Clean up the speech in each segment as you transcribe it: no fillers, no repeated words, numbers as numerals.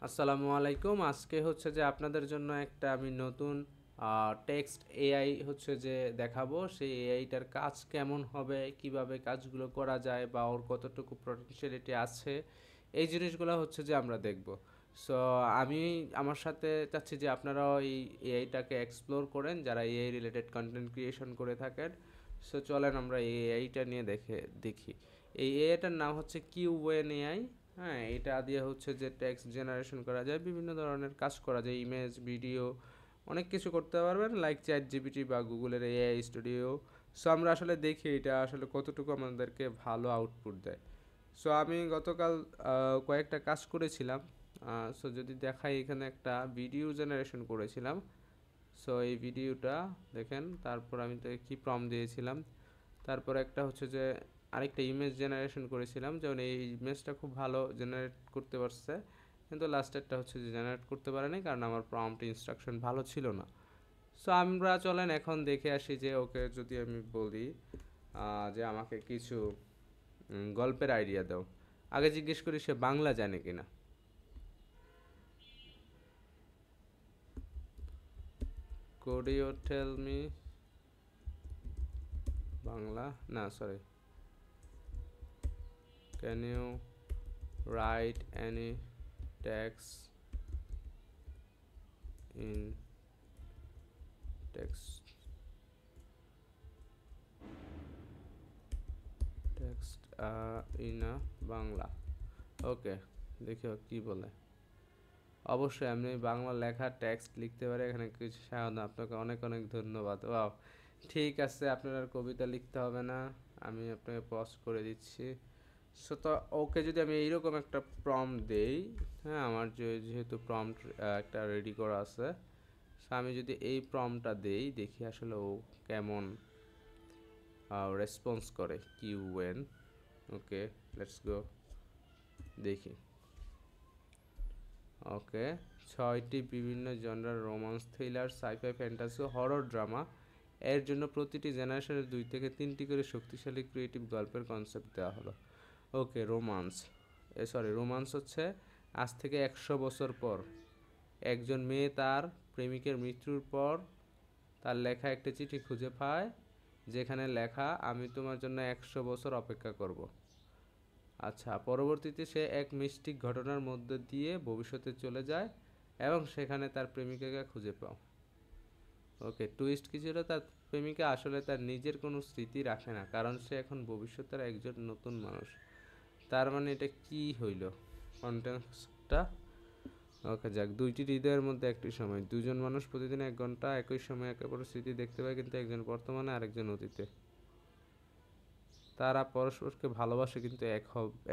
আসসালামু আলাইকুম। আজকে হচ্ছে যে আপনাদের জন্য একটা আমি নতুন টেক্সট এআই হচ্ছে যে দেখাবো। সেই এআইটার কাজ কেমন হবে, কিভাবে কাজগুলো করা যায় বা ওর কতটুকু পটেনশিয়ালিটি আছে, এই জিনিসগুলো হচ্ছে যে আমরা দেখব। সো আমি আমার সাথে চাচ্ছি যে আপনারাও এই এআইটাকে এক্সপ্লোর করেন যারা এআই রিলেটেড কন্টেন্ট ক্রিয়েশন করে থাকেন। সো চলেন আমরা এই এআইটা নিয়ে দেখি। এই এআইটার নাম হচ্ছে কিউএন এআই। হ্যাঁ, এটা দিয়ে হচ্ছে যে টেক্সট জেনারেশন করা যায়, বিভিন্ন ধরনের কাজ করা যায়, ইমেজ, ভিডিও, অনেক কিছু করতে পারবেন লাইক চ্যাট জিপিটি বা গুগলের এআই স্টুডিও। সো আমরা আসলে দেখি এটা আসলে কতটুকু আমাদেরকে ভালো আউটপুট দেয়। সো আমি গতকাল কয়েকটা কাজ করেছিলাম। সো যদি দেখাই, এখানে একটা ভিডিও জেনারেশন করেছিলাম। সো এই ভিডিওটা দেখেন, তারপর আমি তো কি প্রম্পট দিয়েছিলাম। তারপর একটা হচ্ছে যে আরেকটা ইমেজ জেনারেশন করেছিলাম, যেমন এই ইমেজটা খুব ভালো জেনারেট করতে পারছে, কিন্তু লাস্টেরটা হচ্ছে যে জেনারেট করতে পারে নাই, কারণ আমার প্রম্পট ইনস্ট্রাকশন ভালো ছিল না। সো আমরা চলেন এখন দেখে আসি যে ওকে যদি আমি বলি যে আমাকে কিছু গল্পের আইডিয়া দাও, আগে জিজ্ঞেস করি সে বাংলা জানে কিনা। Could you tell me Bangla, না sorry, can you write any text in text text in a Bangla. Okay, দেখি ও কি বলে। অবশ্যই আমি বাংলা লেখা টেক্সট লিখতে পারি, এখানে কিছু সাহায্য, আপনাকে অনেক অনেক ধন্যবাদ। ওয়াও, ঠিক আছে, আপনার আর কবিতা লিখতে হবে না, আমি আপনাকে পজ করে দিচ্ছি। সো তো ওকে যদি আমি এইরকম একটা প্রম্পট দেই, হ্যাঁ, আমার যেহেতু প্রম্পট একটা রেডি করা আছে, সো আমি যদি এই প্রম্পটটা দেই, দেখি আসলে ও কেমন রেসপন্স করে। কিউএন, ওকে, লেটস গো, দেখি। ওকে, 6টি বিভিন্ন জনরার romance, thriller, sci fi, fantasy, horror, drama, এর জন্য প্রতিটি জেনারেশনের 2 থেকে 3টি করে শক্তিশালী ক্রিয়েটিভ গল্পের কনসেপ্ট দেওয়া হলো। ওকে, রোমান্স, রোমান্স হচ্ছে আজ থেকে 100 বছর পর একজন মেয়ে তার প্রেমিকের মৃত্যুর পর তার লেখা একটি চিঠি খুঁজে পায়, যেখানে লেখা, আমি তোমার জন্য 100 বছর অপেক্ষা করব। আচ্ছা, পরবর্তীতে সে এক মিষ্টিক ঘটনার মধ্যে দিয়ে ভবিষ্যতে চলে যায় এবং সেখানে তার প্রেমিকাকে খুঁজে পাও। ওকে, টুইস্ট কি ছিল, তার প্রেমিকা আসলে তার নিজের কোনো স্মৃতি রাখে না, কারণ সে এখন ভবিষ্যতের একজন নতুন মানুষ। তার মানে এটা কি হইল কন্টেন্টটা? ওকে, যাক, 2টি হৃদয়ের মধ্যে একটি সময়, দুজন মানুষ প্রতিদিন 1 ঘন্টা একই সময় একে অপরের স্মৃতি দেখতে পায়, কিন্তু একজন বর্তমানে আরেকজন অতীতে। তারা পরস্পরকে ভালোবাসে কিন্তু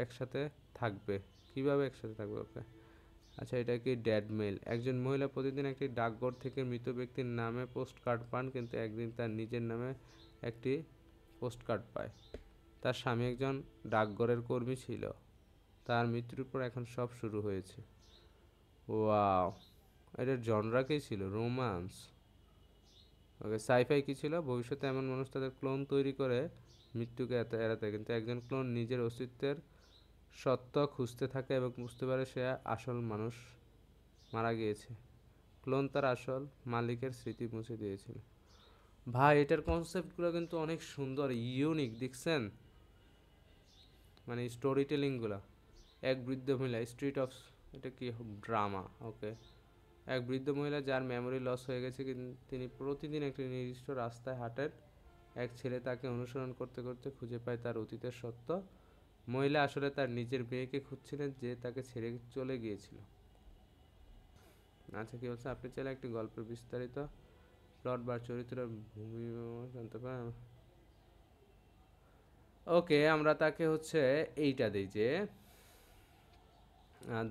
একসাথে থাকবে, কিভাবে একসাথে থাকবে? ওকে, আচ্ছা, এটা কি ড্যাড মেল, একজন মহিলা প্রতিদিন একটি ডাকঘর থেকে মৃত ব্যক্তির নামে পোস্ট কার্ড পান, কিন্তু একদিন তার নিজের নামে একটি পোস্ট কার্ড পায়। তার স্বামী একজন ডাকঘরের কর্মী ছিল, তার মৃত্যুর পর এখন সব শুরু হয়েছে। ওয়াও, এটার জনরা কি ছিল? রোমান্স। ওকে, সাইফাই কি ছিল? ভবিষ্যতে এমন মানুষ তাদের ক্লোন তৈরি করে মৃত্যুকে এড়াতে, কিন্তু একজন ক্লোন নিজের অস্তিত্বের সত্য খুঁজতে থাকে এবং বুঝতে পারে সে আসল মানুষ মারা গিয়েছে। ক্লোন তার আসল মালিকের স্মৃতি মুছে দিয়েছিল। ভাই, এটার কনসেপ্টগুলো কিন্তু অনেক সুন্দর, ইউনিক, দেখছেন? মানে স্টোরি টেলিংগুলো। এক বৃদ্ধ মহিলা, স্ট্রিট অফ, এটা কি ড্রামা? ওকে, এক বৃদ্ধ মহিলা যার মেমোরি লস হয়ে গেছে, কিন্তু তিনি প্রতিদিন একটি নির্দিষ্ট রাস্তায় হাঁটেন। এক ছেলে তাকে অনুসরণ করতে করতে খুঁজে পায় তার অতীতের সত্য। মহিলা আসলে তার নিজের মেয়েকে খুঁজছিলেন, যে তাকে ছেড়ে চলে গিয়েছিল। আচ্ছা, কি বলছে, আপনি চাইলে একটি গল্পের বিস্তারিত প্লট বা চরিত্র ভূমি জানতে পারেন। ওকে, আমরা তাকে হচ্ছে এইটা দিই যে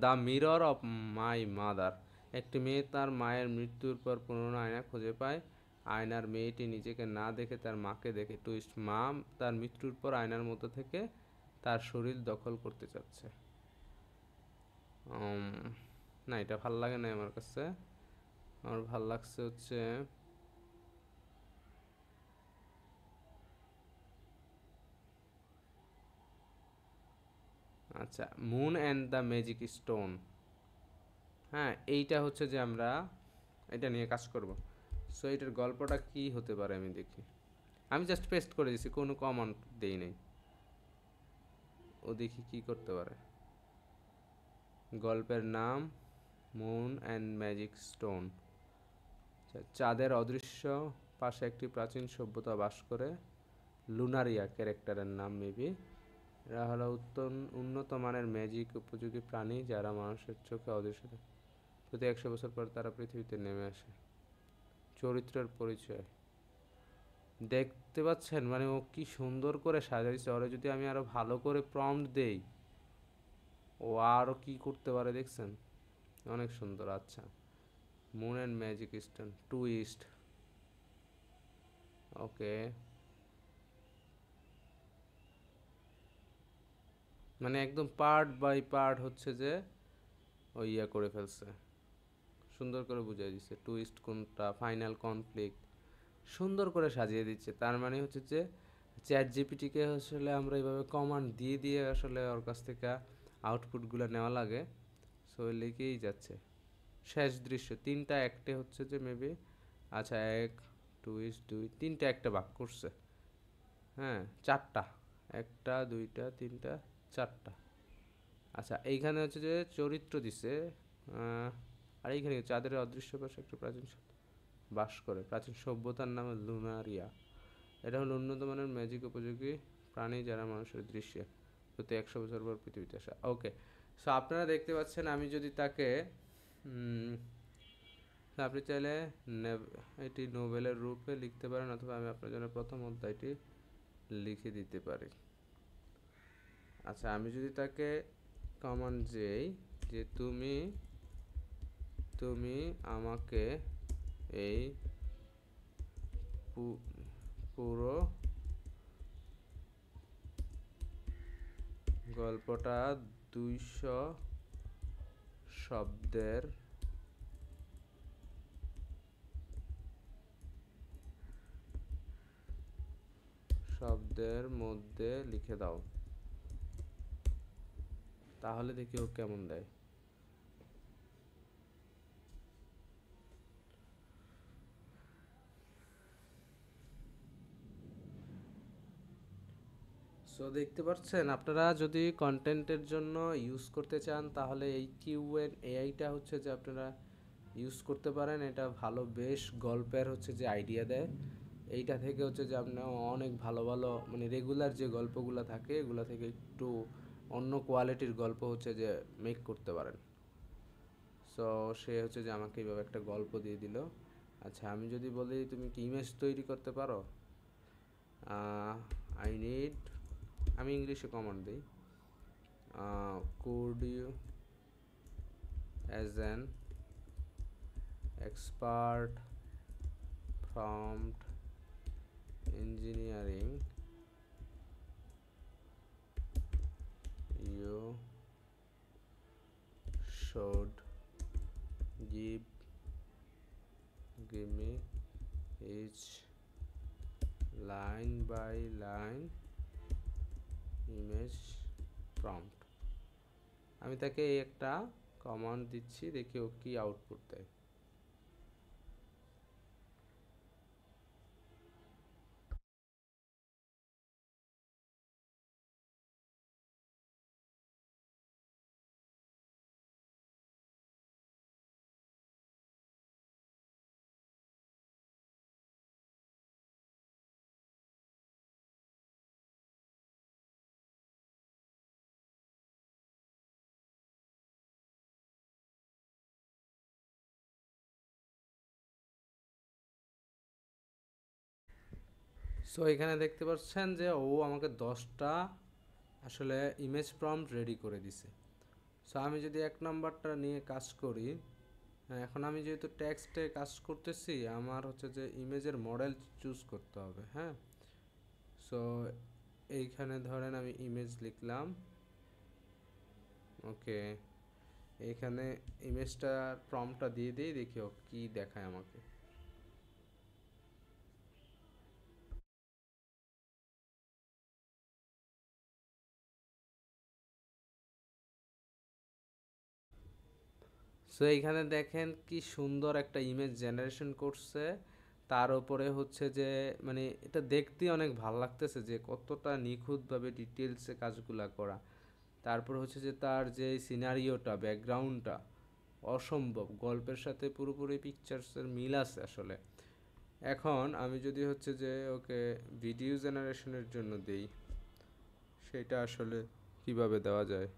the mirror of my mother. একটি মেয়ে তার মায়ের মৃত্যুর পর পুরনো আয়না খুঁজে পায়। আয়নার মেয়েটি নিজেকে না দেখে তার মাকে দেখে। টুইস্ট, মা তার মৃত্যুর পর আয়নার মধ্যে থেকে তার শরীর দখল করতে চাচ্ছে। উম, না, এটা ভাল লাগে না আমার কাছে। আমার ভাল লাগছে হচ্ছে, আচ্ছা, moon and the magic stone. হ্যাঁ, এইটা হচ্ছে যে আমরা এটা নিয়ে কাজ করব। সো এটার গল্পটা কি হতে পারে আমি দেখি। আমি জাস্ট পেস্ট করে দিছি, কোনো কমান্ড দেই নাই। ও দেখি কি করতে পারে। গল্পের নাম মুন অ্যান্ড ম্যাজিক স্টোন। চাঁদের অদৃশ্য পাশে একটি প্রাচীন সভ্যতা বাস করে। লুনারিয়া ক্যারেক্টারের নাম মেবি। এরা হলো উন্নত মানের ম্যাজিক উপযোগী প্রাণী যারা মানুষের চোখে অদৃশ্য। প্রতি 100 বছর পর তারা পৃথিবীতে নেমে আসে। চরিত্রের পরিচয় দেখতে পাচ্ছেন, মানে ও কি সুন্দর করে সাজাইছে। ওরা যদি আমি আরো ভালো করে প্রম্পট দেই, ও আরো কি করতে পারে দেখছেন। অনেক সুন্দর। আচ্ছা, moon and magic stone twist. Okay, মানে একদম পার্ট বাই পার্ট হচ্ছে যে ও ইয়া করে ফেলছে, সুন্দর করে বুঝিয়ে দিচ্ছে টুইস্ট কোনটা, ফাইনাল কনফ্লিক্ট সুন্দর করে সাজিয়ে দিচ্ছে। তার মানে হচ্ছে যে চ্যাট জিপিটিকে আসলে আমরা এইভাবে কমান্ড দিয়ে দিয়ে আসলে ওর কাছ থেকে আউটপুটগুলো নেওয়া লাগে। সো লিখেই যাচ্ছে। শেষ দৃশ্য তিনটা একটে হচ্ছে যে মেবি। আচ্ছা, এক টুইস্ট দুই তিনটা একটা ভাগ করছে। হ্যাঁ, চারটা, একটা দুইটা তিনটা চারটা। আচ্ছা, এইখানে হচ্ছে যে চরিত্র দিছে। আর এইখানে চাঁদের অদৃশ্য পাশে একটা প্রাচীন বাস করে, প্রাচীন সভ্যতার নাম লুনারিয়া। এটা হলো উন্নত মানের ম্যাজিক উপযোগী প্রাণী যারা মানুষের দৃশ্যে প্রতি 100 বছর পর পৃথিবীতে আসে। ওকে, সো আপনারা দেখতে পাচ্ছেন আমি যদি তাকে আপনি চাইলে এটি নোবেলের রূপে লিখতে পারেন, অথবা আমি আপনার জন্য প্রথম অধ্যায়টি লিখে দিতে পারি। আচ্ছা, আমি যদি তাকে কমান্ড দেই যে তুমি তুমি আমাকে এই পুরো গল্পটা 200 শব্দের মধ্যে লিখে দাও, তাহলে দেখি ও কেমন দেয়। সো দেখতে পাচ্ছেন, আপনারা যদি কন্টেন্টের জন্য ইউজ করতে চান তাহলে এই কিউএন এআইটা হচ্ছে যে আপনারা ইউজ করতে পারেন। এটা ভালো, বেশ গল্পের হচ্ছে যে আইডিয়া দেয়। এইটা থেকে হচ্ছে যে আপনার অনেক ভালো ভালো, মানে রেগুলার যে গল্পগুলো থাকে এগুলো থেকে একটু অন্য কোয়ালিটির গল্প হচ্ছে যে মেক করতে পারেন। সো সে হচ্ছে যে আমাকে এইভাবে একটা গল্প দিয়ে দিল। আচ্ছা, আমি যদি বলি তুমি কি ইমেজ তৈরি করতে পারো, আই নিড, আমি ইংলিশে কমান্ড দিই, could you as an expert prompt engineering you should give me each line by line image prompt। আমি তাকে এই একটা কমান্ড দিচ্ছি, দেখি ও কি আউটপুট দেয়। সো এখানে দেখতে পাচ্ছেন যে ও আমাকে 10টা আসলে ইমেজ প্রম্পট রেডি করে দিছে। সো আমি যদি 1 নম্বরটা নিয়ে কাজ করি, এখন আমি যেহেতু টেক্সটে কাজ করতেছি, আমার হচ্ছে যে ইমেজের মডেল চুজ করতে হবে। হ্যাঁ, সো এইখানে ধরেন আমি ইমেজ লিখলাম। ওকে, এইখানে ইমেজটা প্রম্পটটা দিয়ে দিই, দেখি ও কি দেখায় আমাকে। সো এইখানে দেখেন কি সুন্দর একটা ইমেজ জেনারেশন করছে। তার উপরে হচ্ছে যে মানে এটা দেখতে অনেক ভালো লাগতেছে যে কতটা নিখুঁতভাবে ডিটেলসে কাজগুলা করা। তারপর হচ্ছে যে তার যে সিনারিওটা ব্যাকগ্রাউন্ডটা অসম্ভব, গল্পের সাথে পুরোপুরি পিকচার্সের মিল আছে আসলে। এখন আমি যদি হচ্ছে যে ওকে ভিডিও জেনারেশনের জন্য দেই, সেটা আসলে কিভাবে দেওয়া যায়?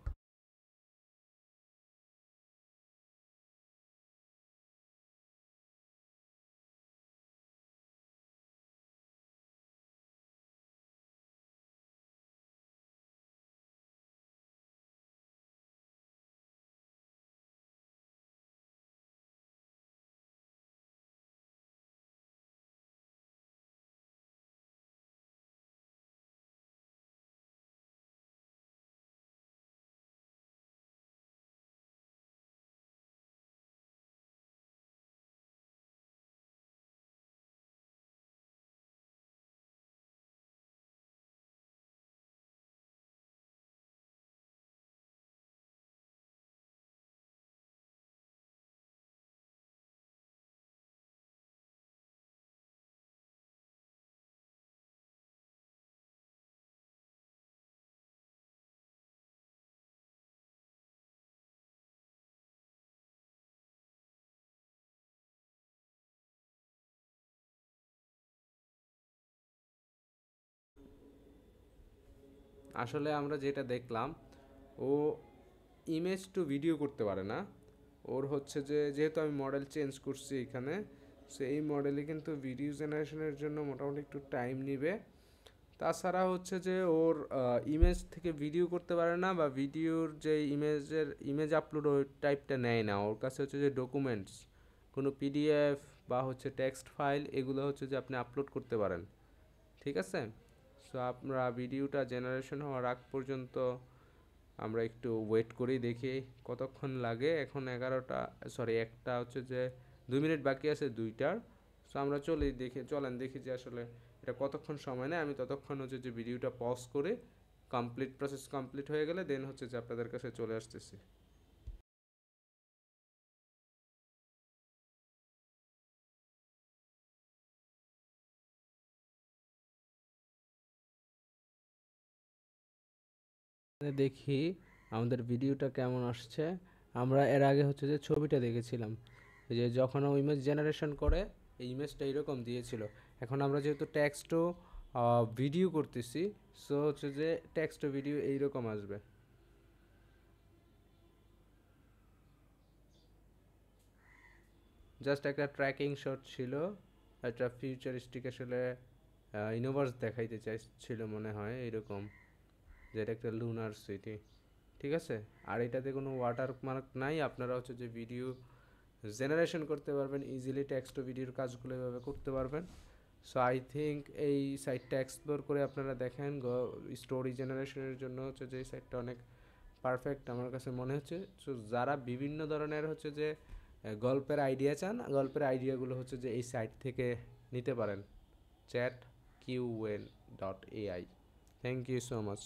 আসলে আমরা যেটা দেখলাম, ও ইমেজ টু ভিডিও করতে পারে না। ওর হচ্ছে যে যেহেতু আমি মডেল চেঞ্জ করছি এখানে, সো এই মডেলে কিন্তু ভিডিও জেনারেশনের জন্য মোটামুটি একটু টাইম নেবে। তাছাড়া হচ্ছে যে ওর ইমেজ থেকে ভিডিও করতে পারে না, বা ভিডিওর যে ইমেজ আপলোড ওই টাইপটা নেয় না। ওর কাছে হচ্ছে যে ডকুমেন্টস, কোনো পিডিএফ বা হচ্ছে টেক্সট ফাইল, এগুলো হচ্ছে যে আপনি আপলোড করতে পারেন। ঠিক আছে? সো আমরা ভিডিওটা জেনারেশন হওয়ার আগ পর্যন্ত আমরা একটু ওয়েট করি, দেখি কতক্ষণ লাগে। এখন 11টা, সরি, একটা হচ্ছে যে 2 মিনিট বাকি আছে 2টার। সো আমরা চলেন দেখি যে আসলে এটা কতক্ষণ সময় নেয়। আমি ততক্ষণ হচ্ছে যে ভিডিওটা পজ করে প্রসেস কমপ্লিট হয়ে গেলে দেন হচ্ছে যে আপনাদের কাছে চলে আসতেছি। দেখি আমাদের ভিডিওটা কেমন আসছে। আমরা এর আগে হচ্ছে যে ছবিটা দেখেছিলাম, যে যখন ও ইমেজ জেনারেশন করে এই ইমেজটা এরকম দিয়েছিল। এখন আমরা যেহেতু টেক্সটও ভিডিও করতেছি, সো হচ্ছে যে টেক্সট ও ভিডিও এইরকম আসবে। জাস্ট একটা ট্র্যাকিং শট ছিল, একটা ফিউচারিস্টিক আসলে ইউনিভার্স দেখাইতে চাইছিল মনে হয় এরকম, যেটা একটা লুনার সিটি। ঠিক আছে? আর এটাতে কোনো ওয়াটার মার্ক নাই। আপনারা হচ্ছে যে ভিডিও জেনারেশন করতে পারবেন ইজিলি, টেক্সট ও ভিডিওর কাজগুলো এভাবে করতে পারবেন। সো আই থিঙ্ক এই সাইটটা এক্সপ্লোর করে আপনারা দেখেন, স্টোরি জেনারেশনের জন্য হচ্ছে যে এই সাইটটা অনেক পারফেক্ট আমার কাছে মনে হচ্ছে। সো যারা বিভিন্ন ধরনের হচ্ছে যে গল্পের আইডিয়া চান, গল্পের আইডিয়াগুলো হচ্ছে যে এই সাইট থেকে নিতে পারেন, chat QN dot AI. Thank you so much.